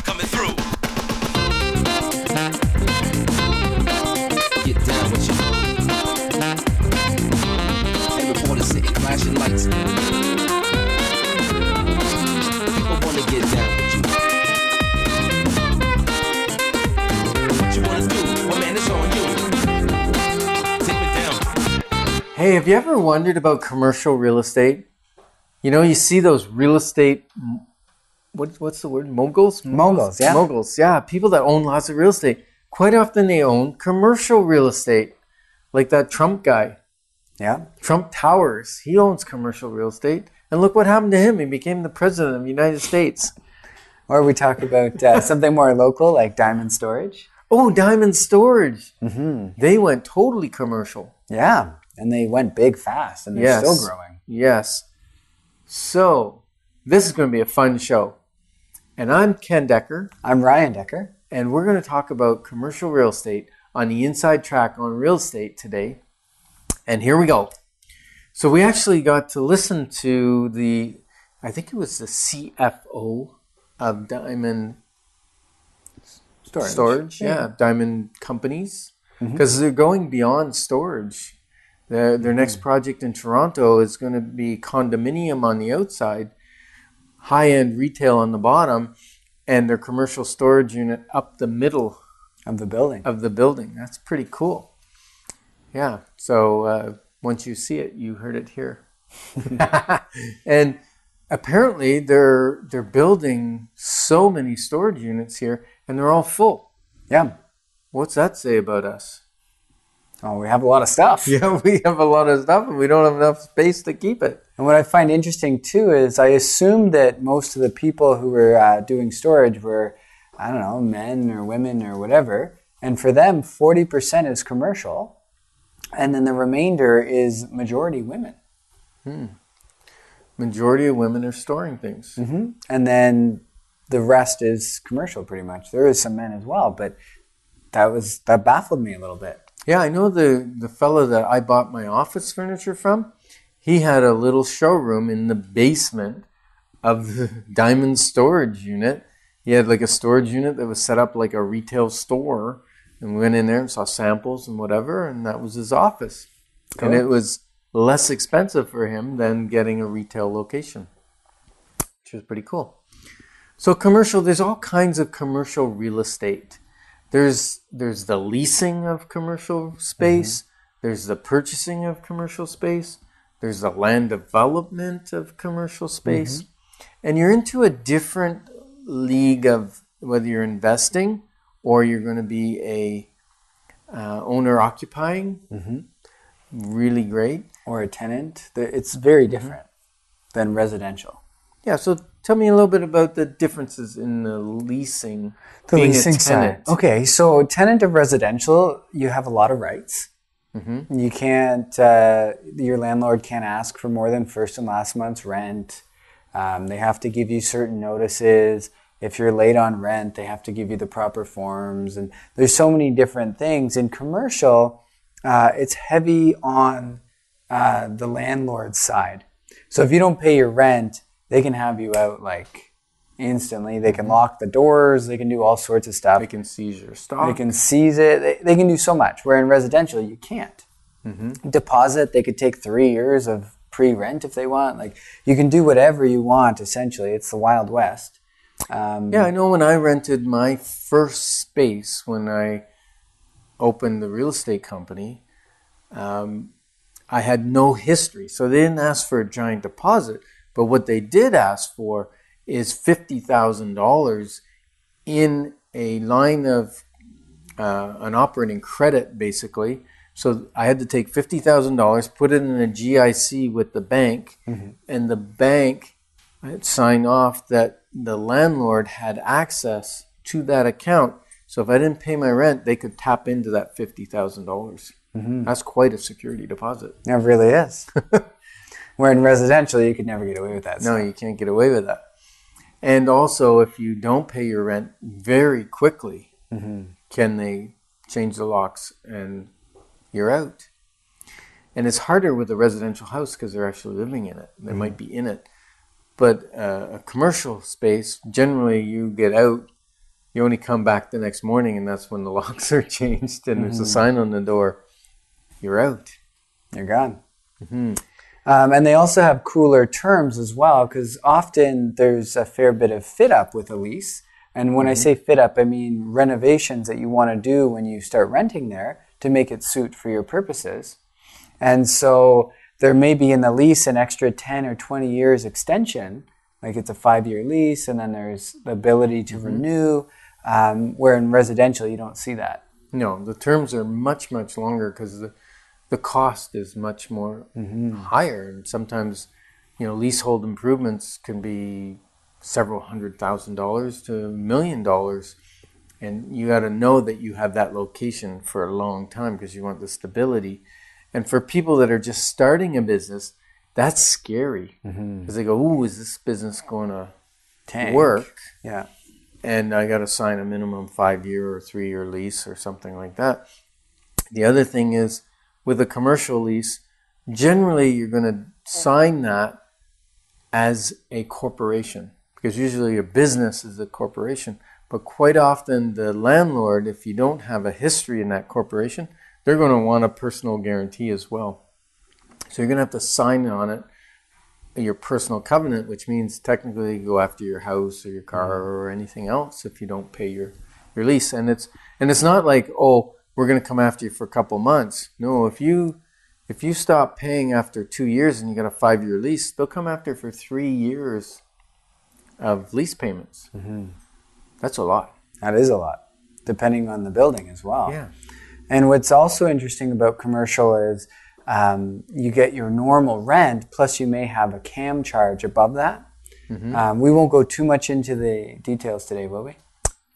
coming through. Get down with you. And reporters sitting flashing lights. People wanna get down with you. What you wanna do? Well, man, it's on you. Take me down. Hey, have you ever wondered about commercial real estate? You know, you see those real estate, what's the word? Moguls? Moguls, yeah. Moguls, yeah. People that own lots of real estate. Quite often they own commercial real estate. Like that Trump guy. Yeah. Trump Towers. He owns commercial real estate. And look what happened to him. He became the president of the United States. Or we talk about something more local like Diamond Storage. Oh, Diamond Storage. Mm-hmm. They went totally commercial. Yeah. And they went big fast and they're still growing. Yes. So, this is going to be a fun show. And I'm Ken Decker. I'm Ryan Decker. And we're going to talk about commercial real estate on the Inside Track on Real Estate today. And here we go. So, we actually got to listen to I think it was the CFO of Diamond Storage. Yeah, Diamond Companies. Because they're going beyond storage. Their next project in Toronto is going to be condominium on the outside, high-end retail on the bottom, and their commercial storage unit up the middle of the building. That's pretty cool. Yeah. So once you see it, you heard it here. And apparently they're building so many storage units here, and they're all full. Yeah. What's that say about us? Oh, we have a lot of stuff. Yeah, we have a lot of stuff and we don't have enough space to keep it. And what I find interesting too is I assume that most of the people who were doing storage were, I don't know, men or women or whatever. And for them, 40% is commercial. And then the remainder is majority women. Majority of women are storing things. Mm-hmm. And then the rest is commercial pretty much. There is some men as well, but that baffled me a little bit. Yeah, I know the fellow that I bought my office furniture from, he had a little showroom in the basement of the Diamond storage unit. He had like a storage unit that was set up like a retail store, and we went in there and saw samples and whatever, and that was his office. Cool. And it was less expensive for him than getting a retail location, which was pretty cool. So commercial, there's all kinds of commercial real estate. There's the leasing of commercial space. There's the purchasing of commercial space. There's the land development of commercial space. And you're into a different league of whether you're investing or you're going to be a owner occupying. Really great. Or a tenant. It's very different than residential. Yeah, so tell me a little bit about the differences in the leasing. The leasing side. Okay, so tenant of residential, you have a lot of rights. You can't, your landlord can't ask for more than first and last month's rent. They have to give you certain notices. If you're late on rent, they have to give you the proper forms. And there's so many different things. In commercial, it's heavy on the landlord's side. So if you don't pay your rent, they can have you out like instantly. They can lock the doors. They can do all sorts of stuff. They can seize your stock. They can seize it. They can do so much. Where in residential, you can't. Deposit, they could take 3 years of pre-rent if they want. Like you can do whatever you want, essentially. It's the Wild West. Yeah, I know when I rented my first space, when I opened the real estate company, I had no history. So they didn't ask for a giant deposit. But what they did ask for is $50,000 in a line of an operating credit, basically. So I had to take $50,000, put it in a GIC with the bank, and the bank had signed off that the landlord had access to that account. So if I didn't pay my rent, they could tap into that $50,000. That's quite a security deposit. It really is. Where in residential, you could never get away with that. No, you can't get away with that. And also, if you don't pay your rent very quickly, can they change the locks and you're out. And it's harder with a residential house because they're actually living in it. They might be in it. But a commercial space, generally you get out You only come back the next morning, and that's when the locks are changed, and there's a sign on the door. You're out. You're gone. And they also have cooler terms as well, because often there's a fair bit of fit up with a lease. And when I say fit up, I mean renovations that you want to do when you start renting there to make it suit for your purposes. And so there may be in the lease an extra 10 or 20 years extension, like it's a 5-year lease, and then there's the ability to renew, where in residential you don't see that. No, the terms are much, much longer because the cost is much more higher. And sometimes, leasehold improvements can be several $100,000 to $1 million. And you got to know that you have that location for a long time because you want the stability. And for people that are just starting a business, that's scary because they go, "Ooh, is this business going to work?" Yeah. And I got to sign a minimum 5-year or 3-year lease or something like that. The other thing is with a commercial lease, generally you're going to sign that as a corporation because usually your business is a corporation. But quite often the landlord, if you don't have a history in that corporation, they're going to want a personal guarantee as well. So you're going to have to sign on it, your personal covenant, which means technically you go after your house or your car or anything else if you don't pay your lease. And it's not like, oh, we're going to come after you for a couple months. No, if you stop paying after 2 years and you got a 5-year lease, they'll come after for 3 years of lease payments. That's a lot. That is a lot, depending on the building as well. Yeah. And what's also interesting about commercial is you get your normal rent, plus you may have a CAM charge above that. We won't go too much into the details today, will we?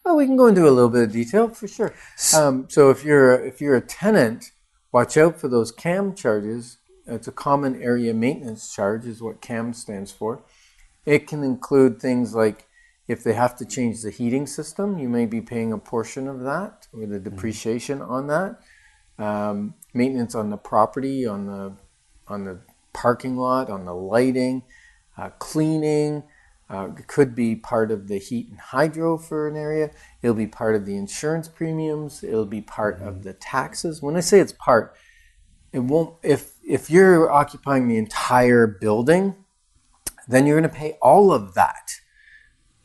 Well, we can go into a little bit of detail for sure. So if you're a tenant, watch out for those CAM charges. It's a common area maintenance charge is what CAM stands for. It can include things like if they have to change the heating system, you may be paying a portion of that or the depreciation on that. Maintenance on the property, on the parking lot, on the lighting, cleaning. It could be part of the heat and hydro for an area. It'll be part of the insurance premiums. It'll be part of the taxes. When I say it's part, it won't. If you're occupying the entire building, then you're going to pay all of that.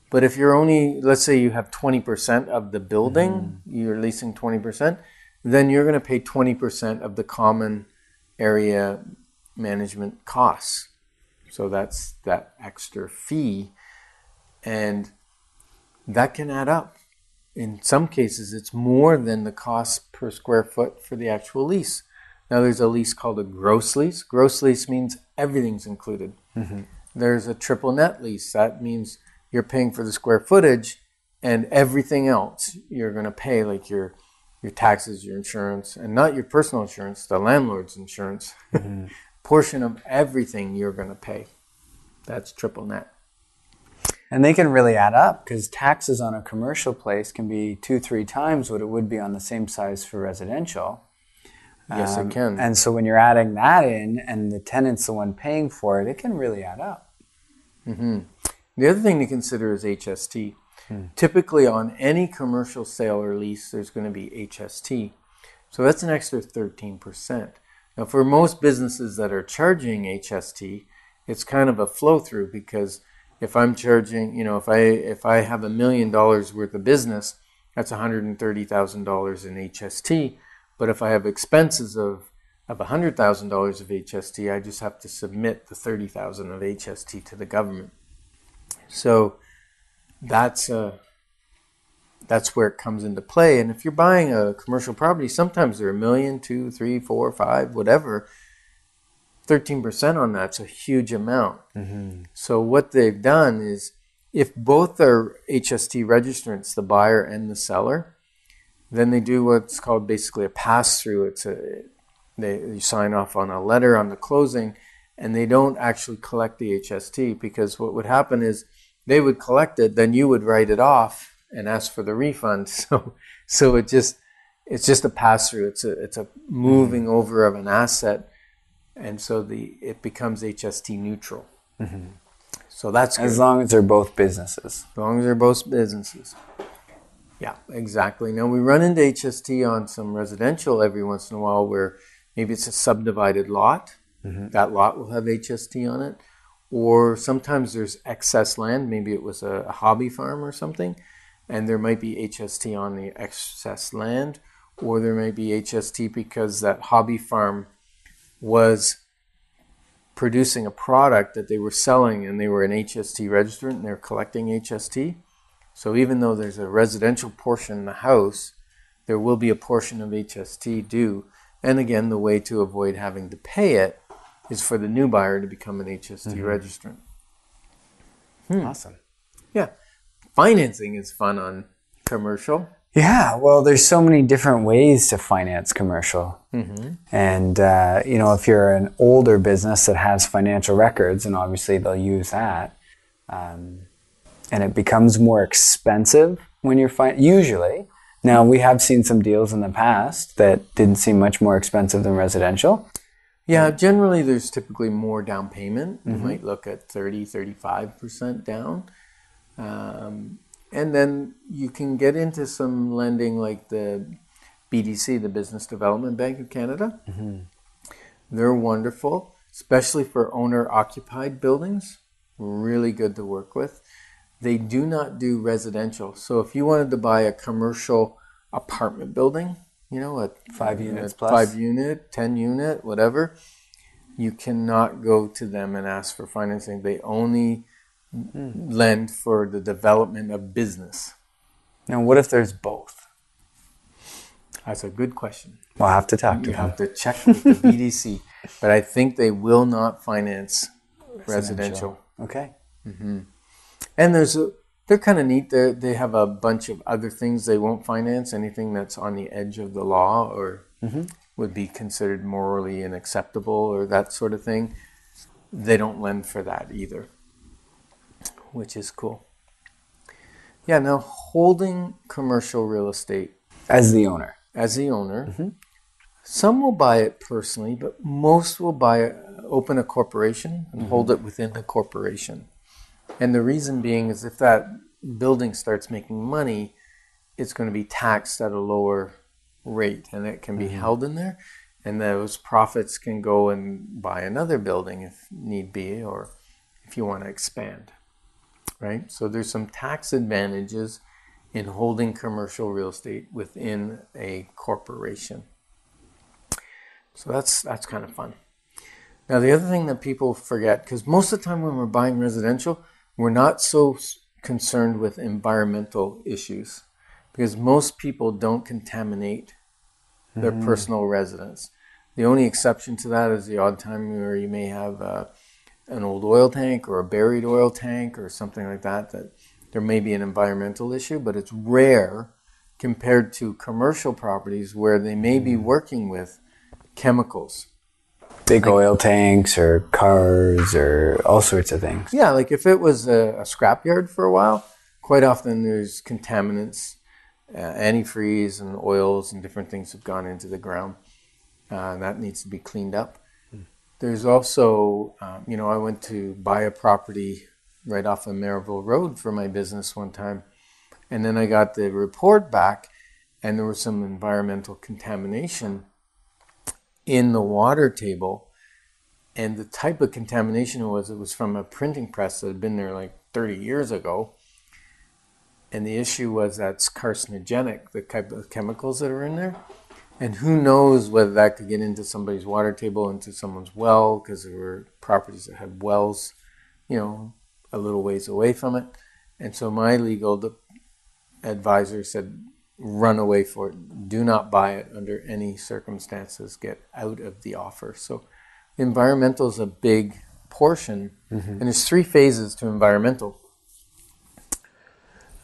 But if you're only, let's say you have 20% of the building, you're leasing 20%, then you're going to pay 20% of the common area management costs. So that's that extra fee. And that can add up. In some cases, it's more than the cost per square foot for the actual lease. Now, there's a lease called a gross lease. Gross lease means everything's included. There's a triple net lease. That means you're paying for the square footage and everything else you're going to pay, like your taxes, your insurance, and not your personal insurance, the landlord's insurance. Portion of everything you're going to pay. That's triple net. And they can really add up because taxes on a commercial place can be 2-3 times what it would be on the same size for residential. Yes, it can. And so when you're adding that in and the tenant's the one paying for it, it can really add up. The other thing to consider is HST. Typically on any commercial sale or lease, there's going to be HST. So that's an extra 13%. Now for most businesses that are charging HST, it's kind of a flow through because if I'm charging, if I have $1 million worth of business, that's $130,000 in HST. But if I have expenses of $100,000 of HST, I just have to submit the $30,000 of HST to the government. So that's where it comes into play. And if you're buying a commercial property, sometimes they're $1 million, 2, 3, 4, 5, whatever. 13% on that's a huge amount. So what they've done is, if both are HST registrants, the buyer and the seller, then they do what's called basically a pass-through. You sign off on a letter on the closing, and they don't actually collect the HST, because what would happen is they would collect it, then you would write it off and ask for the refund. So it's just a pass-through. It's a moving over of an asset, and so it becomes HST neutral. So that's good. As long as they're both businesses. As long as they're both businesses. Yeah, exactly. Now we run into HST on some residential every once in a while where maybe it's a subdivided lot. That lot will have HST on it. Or sometimes there's excess land. Maybe it was a hobby farm or something, and there might be HST on the excess land. Or there may be HST because that hobby farm was producing a product that they were selling and they were an HST registrant and they're collecting HST. So even though there's a residential portion in the house, there will be a portion of HST due. And again, the way to avoid having to pay it is for the new buyer to become an HST registrant. Awesome. Yeah. Financing is fun on commercial. Yeah, well, there's so many different ways to finance commercial. And, if you're an older business that has financial records, and obviously they'll use that, and it becomes more expensive when you're usually. Now, we have seen some deals in the past that didn't seem much more expensive than residential. Yeah, generally there's typically more down payment. You might look at 30, 35% down. And then you can get into some lending like the BDC, the Business Development Bank of Canada. They're wonderful, especially for owner-occupied buildings. Really good to work with. They do not do residential. So if you wanted to buy a commercial apartment building, a 5 units plus. 5 unit, 10 unit, whatever, you cannot go to them and ask for financing. They only lend for the development of business. Now, what if there's both? That's a good question. We'll have to talk to You them. have to check with the BDC, but I think they will not finance residential. Okay. And they're kind of neat. They have a bunch of other things they won't finance. Anything that's on the edge of the law or would be considered morally unacceptable or that sort of thing. They don't lend for that either, which is cool. Yeah, now holding commercial real estate. As the owner. Some will buy it personally, but most will open a corporation and hold it within the corporation. And the reason being is if that building starts making money, it's going to be taxed at a lower rate and it can be held in there. And those profits can go and buy another building if need be, or if you want to expand, right? So there's some tax advantages in holding commercial real estate within a corporation. So that's kind of fun. Now, the other thing that people forget, because most of the time when we're buying residential, we're not so concerned with environmental issues because most people don't contaminate their personal residence. The only exception to that is the odd time where you may have an old oil tank or a buried oil tank or something like that there may be an environmental issue, but it's rare compared to commercial properties where they may be working with chemicals. Big oil tanks or cars or all sorts of things. Yeah, like if it was a scrapyard for a while, quite often there's contaminants, antifreeze and oils and different things have gone into the ground. That needs to be cleaned up. There's also, I went to buy a property right off of Maryville Road for my business one time. And then I got the report back and there was some environmental contamination in the water table. And the type of contamination it was from a printing press that had been there like 30 years ago. And the issue was that's carcinogenic, the type of chemicals that are in there. And who knows whether that could get into somebody's water table, into someone's well, because there were properties that had wells, a little ways away from it. And so my legal advisor said, run away for it. Do not buy it under any circumstances. Get out of the offer. So environmental is a big portion. And there's 3 phases to environmental.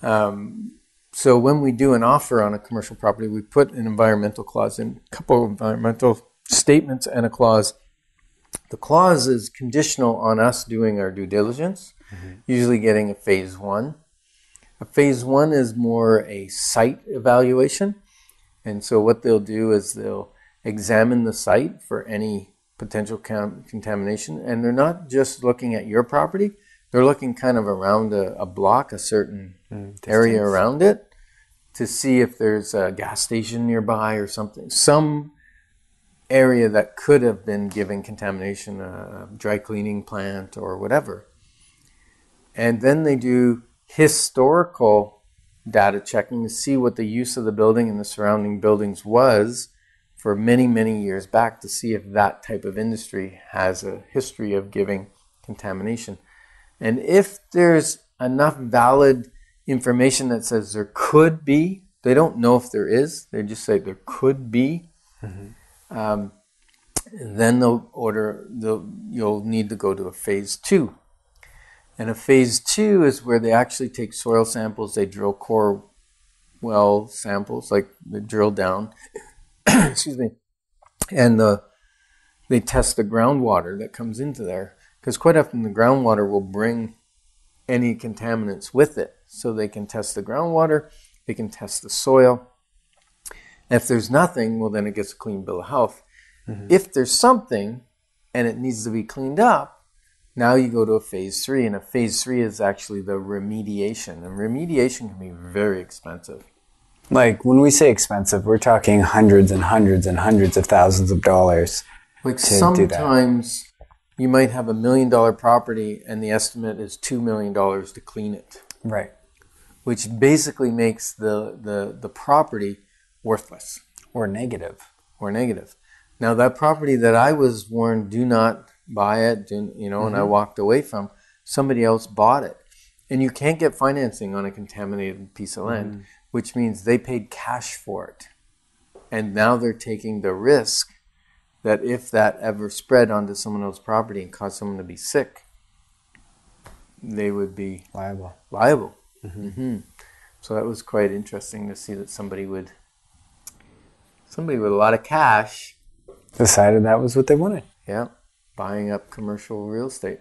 So when we do an offer on a commercial property, we put an environmental clause in, a couple of environmental statements and a clause. The clause is conditional on us doing our due diligence, usually getting a phase 1. A phase 1 is more a site evaluation. And so what they'll do is they'll examine the site for any potential contamination. And they're not just looking at your property. They're looking kind of around a block, a certain area around it, to see if there's a gas station nearby or something. Some area that could have been given contamination, a dry cleaning plant or whatever. And then they do historical data checking to see what the use of the building and the surrounding buildings was for many, many years back, to see if that type of industry has a history of giving contamination. And if there's enough valid information that says there could be, they don't know if there is, they just say there could be, then you'll need to go to a phase 2. And a phase 2 is where they actually take soil samples, they drill core well samples, like they drill down, excuse me, and they test the groundwater that comes into there. Because quite often the groundwater will bring any contaminants with it. So they can test the groundwater, they can test the soil. And if there's nothing, well, then it gets a clean bill of health. If there's something and it needs to be cleaned up, now you go to a phase 3. And a phase 3 is actually the remediation. And remediation can be very expensive. Like, when we say expensive, we're talking hundreds and hundreds and hundreds of thousands of dollars. Like, sometimes you might have $1 million property and the estimate is $2 million to clean it. Right. Which basically makes the property worthless. Or negative. Now, that property that I was warned, do not buy it, and I walked away from, somebody else bought it. And you can't get financing on a contaminated piece of land, which means they paid cash for it. And now they're taking the risk that if that ever spread onto someone else's property and caused someone to be sick, they would be liable. So that was quite interesting to see that somebody with a lot of cash decided that was what they wanted. Yeah, buying up commercial real estate.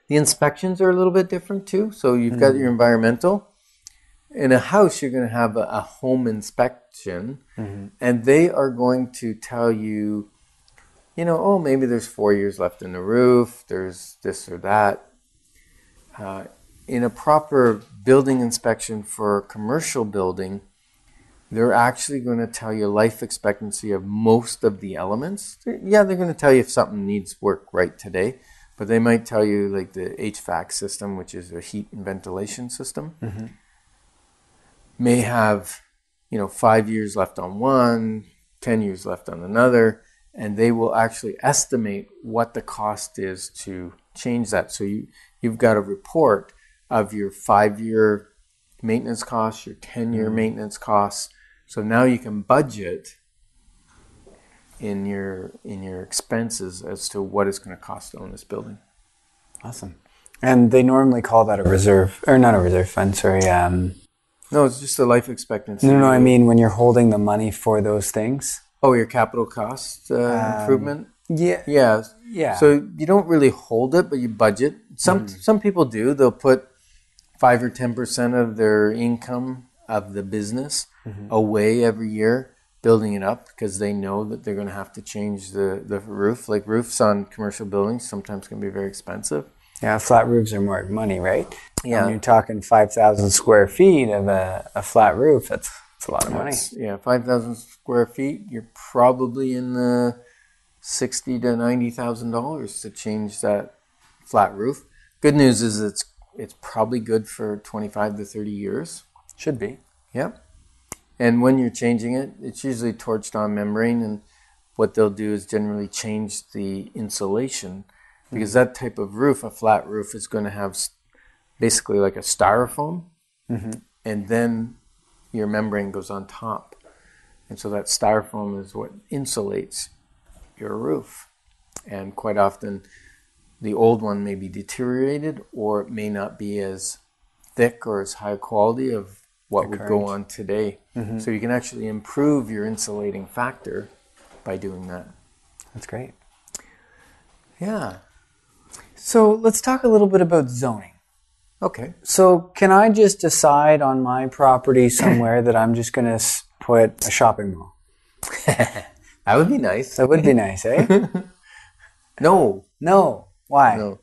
The inspections are a little bit different too. So you've got your environmental. In a house, you're going to have a home inspection, and they are going to tell you, maybe there's 4 years left in the roof, there's this or that. In a proper building inspection for a commercial building, they're actually going to tell you life expectancy of most of the elements. Yeah, they're going to tell you if something needs work right today, but they might tell you, like, the HVAC system, which is a heat and ventilation system, may have 5 years left on one, 10 years left on another, and they will actually estimate what the cost is to change that. So you've got a report of your 5-year maintenance costs, your 10-year maintenance costs. So now you can budget in your expenses as to what it's going to cost to own this building. Awesome. And they normally call that a reserve, or not a reserve fund, sorry. No, it's just a life expectancy. No, I mean when you're holding the money for those things. Oh, your capital cost improvement? Yeah. So you don't really hold it, but you budget. Some people do. They'll put 5 or 10% of their income of the business away every year, building it up, because they know that they're going to have to change the roof. Like, roofs on commercial buildings sometimes can be very expensive. Yeah, flat roofs are more money, right? Yeah. When you're talking 5,000 square feet of a flat roof, that's a lot of money. Yeah, 5,000 square feet, you're probably in the $60,000 to $90,000 to change that flat roof. Good news is it's probably good for 25 to 30 years. Should be. Yep. And when you're changing it, it's usually torched on membrane, and what they'll do is generally change the insulation, because that type of roof, a flat roof, is going to have basically like a styrofoam, and then your membrane goes on top. And so that styrofoam is what insulates your roof. And quite often, the old one may be deteriorated, or it may not be as thick or as high quality of what would go on today. So you can actually improve your insulating factor by doing that. That's great. Yeah. So let's talk a little bit about zoning. Okay. So can I just decide on my property somewhere that I'm just going to put a shopping mall? That would be nice. That would be nice, eh? No. Why? No.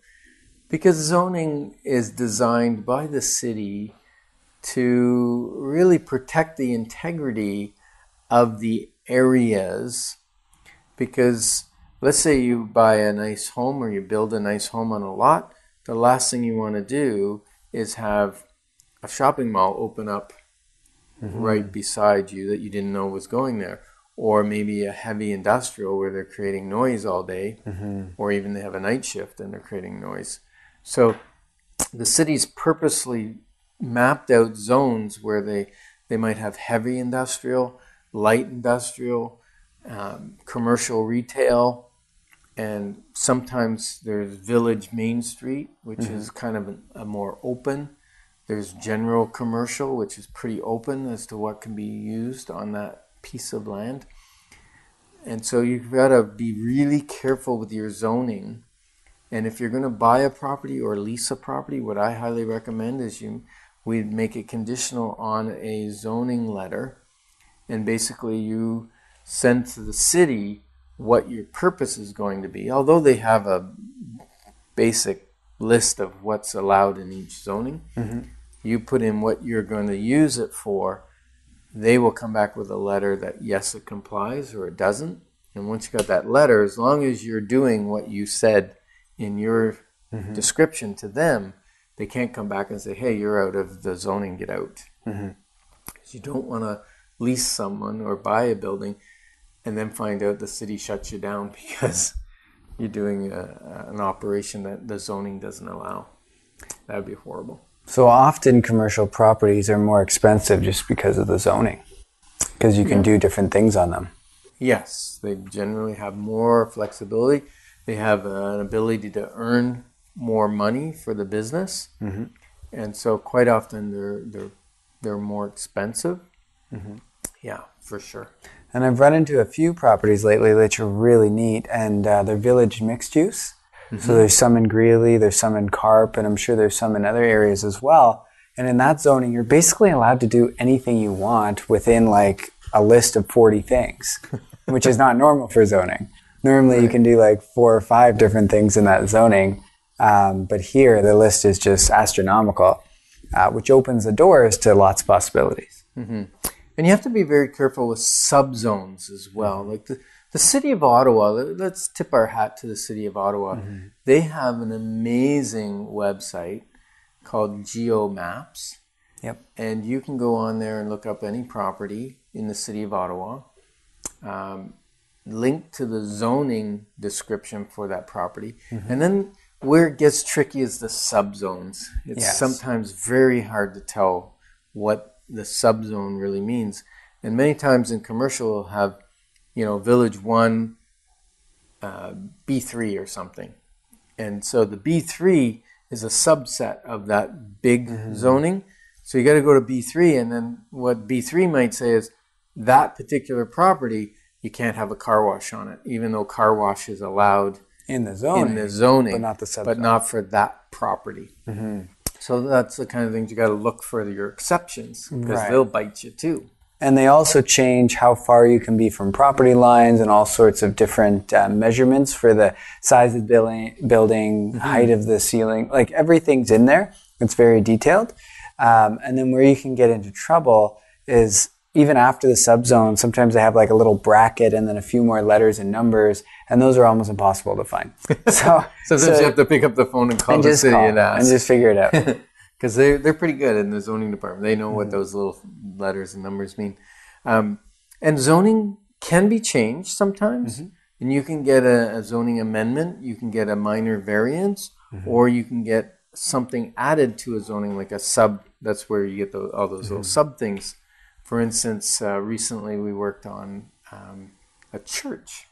Because zoning is designed by the city to really protect the integrity of the areas, because let's say you buy a nice home or you build a nice home on a lot, the last thing you want to do is have a shopping mall open up right beside you that you didn't know was going there, or maybe a heavy industrial where they're creating noise all day, or even they have a night shift and they're creating noise. So the city's purposely mapped out zones where they might have heavy industrial, light industrial, commercial retail, and sometimes there's Village Main Street, which is kind of a more open. There's general commercial, which is pretty open as to what can be used on that piece of land. And so you've got to be really careful with your zoning. And if you're going to buy a property or lease a property, what I highly recommend is we'd make it conditional on a zoning letter. And basically you send to the city what your purpose is going to be. Although they have a basic list of what's allowed in each zoning, you put in what you're going to use it for. They will come back with a letter that yes, it complies or it doesn't. And once you got that letter, as long as you're doing what you said in your description to them, they can't come back and say, hey, you're out of the zoning, get out. Because you don't want to lease someone or buy a building and then find out the city shuts you down because you're doing an operation that the zoning doesn't allow. That would be horrible. So often commercial properties are more expensive just because of the zoning, because you can do different things on them. Yes, they generally have more flexibility. They have an ability to earn more money for the business, and so quite often they're more expensive. Yeah, for sure. And I've run into a few properties lately that are really neat, and they're village mixed use. So there's some in Greeley, there's some in Carp, and I'm sure there's some in other areas as well. And in that zoning, you're basically allowed to do anything you want within like a list of 40 things, which is not normal for zoning. Normally you can do like 4 or 5 different things in that zoning. But here the list is just astronomical, which opens the doors to lots of possibilities. And you have to be very careful with subzones as well. Like the city of Ottawa, let's tip our hat to the city of Ottawa. They have an amazing website called GeoMaps. And you can go on there and look up any property in the city of Ottawa, link to the zoning description for that property. And then where it gets tricky is the subzones. It's sometimes very hard to tell what the subzone really means. And many times in commercial, we'll have, Village 1, B3 or something. And so the B3 is a subset of that big zoning. So you got to go to B3, and then what B3 might say is that particular property, you can't have a car wash on it, even though car wash is allowed in the zoning, but not the subzone. But not for that property. So that's the kind of things you got to look for your exceptions, because they'll bite you too. And they also change how far you can be from property lines and all sorts of different measurements for the size of the building, height of the ceiling. Like everything's in there. It's very detailed. And then where you can get into trouble is even after the subzone, sometimes they have like a little bracket and then a few more letters and numbers, and those are almost impossible to find. So sometimes you have to pick up the phone and call the city and ask. And just figure it out. Because they're pretty good in the zoning department. They know what those little letters and numbers mean. And zoning can be changed sometimes. And you can get a zoning amendment. You can get a minor variance. Or you can get something added to a zoning, like a sub. That's where you get all those little sub things. For instance, recently we worked on a church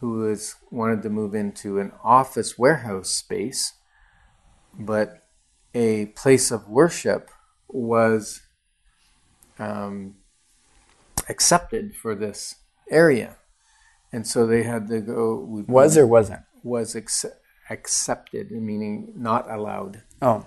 who wanted to move into an office warehouse space, but a place of worship was accepted for this area. And so they had to go... Was or wasn't? Was accepted, meaning not allowed. Oh,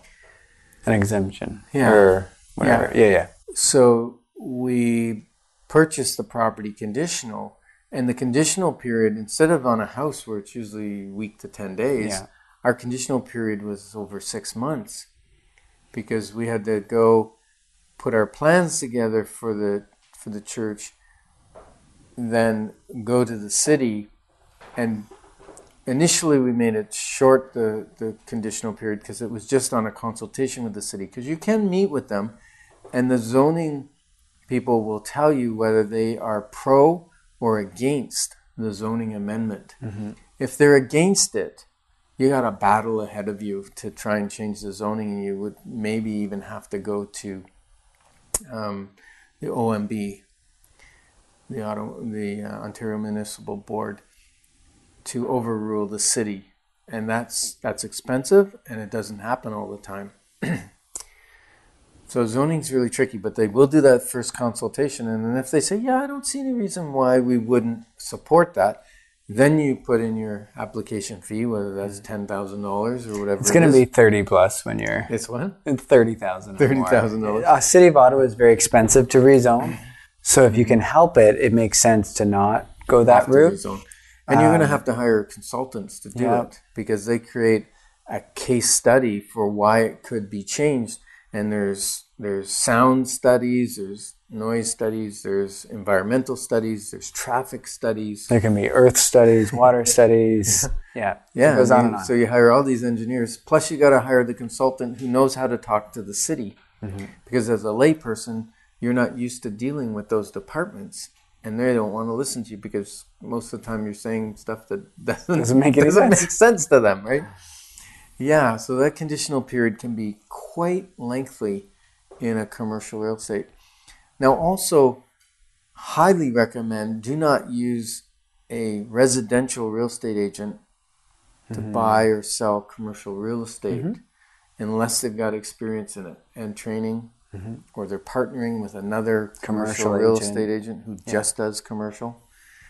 an exemption. Or whatever. Yeah. So we purchased the property conditional, and the conditional period, instead of on a house where it's usually a week to 10 days, our conditional period was over 6 months, because we had to go put our plans together for the church, then go to the city. And initially we made it short, the conditional period, because it was just on a consultation with the city. Because you can meet with them, and the zoning people will tell you whether they are pro or against the zoning amendment. If they're against it, you got a battle ahead of you to try and change the zoning, and you would maybe even have to go to the OMB, the Ontario Municipal Board, to overrule the city, and that's expensive, and it doesn't happen all the time. So zoning's really tricky, but they will do that first consultation, and then if they say, yeah, I don't see any reason why we wouldn't support that, then you put in your application fee, whether that's $10,000 or whatever. It's going to be 30 plus when you're... It's what? It's $30,000. $30,000. City of Ottawa is very expensive to rezone, so if you can help it, it makes sense to not go that route. Rezone. And you're going to have to hire consultants to do it, because they create a case study for why it could be changed. And there's sound studies, there's noise studies, there's environmental studies, there's traffic studies. There can be earth studies, water studies. Yeah. Yeah. It goes on and on. So you hire all these engineers. Plus you got to hire the consultant who knows how to talk to the city. Because as a layperson, you're not used to dealing with those departments. And they don't want to listen to you because most of the time you're saying stuff that doesn't make sense to them, right? Yeah, so that conditional period can be quite lengthy in a commercial real estate. Now, also, highly recommend do not use a residential real estate agent to buy or sell commercial real estate unless they've got experience in it and training, or they're partnering with another commercial real estate agent who just does commercial.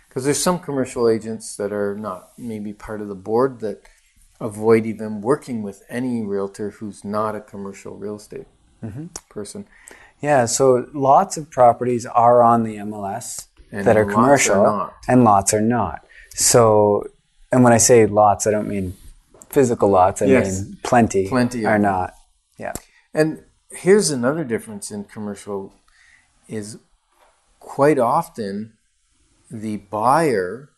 Because there's some commercial agents that are not maybe part of the board that avoid even working with any realtor who's not a commercial real estate person. Yeah, so lots of properties are on the MLS that are commercial, and lots are not. So, and when I say lots, I don't mean physical lots. I mean plenty are not. Yeah. And here's another difference in commercial is quite often the buyer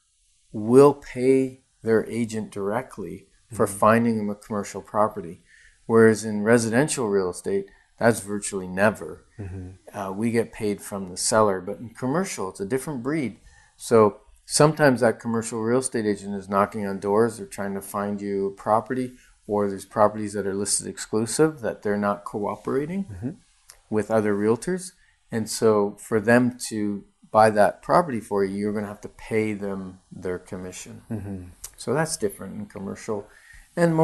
will pay their agent directly for finding them a commercial property. Whereas in residential real estate, that's virtually never. We get paid from the seller. But in commercial, it's a different breed. So sometimes that commercial real estate agent is knocking on doors. They're trying to find you a property, or there's properties that are listed exclusive that they're not cooperating with other realtors. And so for them to buy that property for you, you're going to have to pay them their commission. So that's different in commercial. And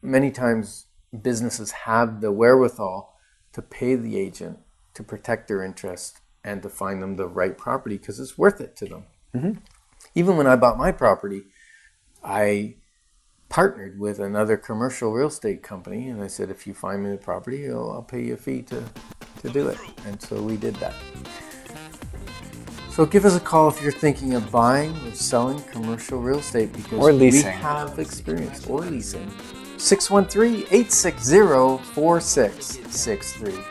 many times businesses have the wherewithal to pay the agent to protect their interest and to find them the right property because it's worth it to them. Even when I bought my property, I partnered with another commercial real estate company, and I said, if you find me the property, I'll pay you a fee to do it. And so we did that. So give us a call if you're thinking of buying or selling commercial real estate, because or leasing. We have experience, or leasing. 613-860-4663.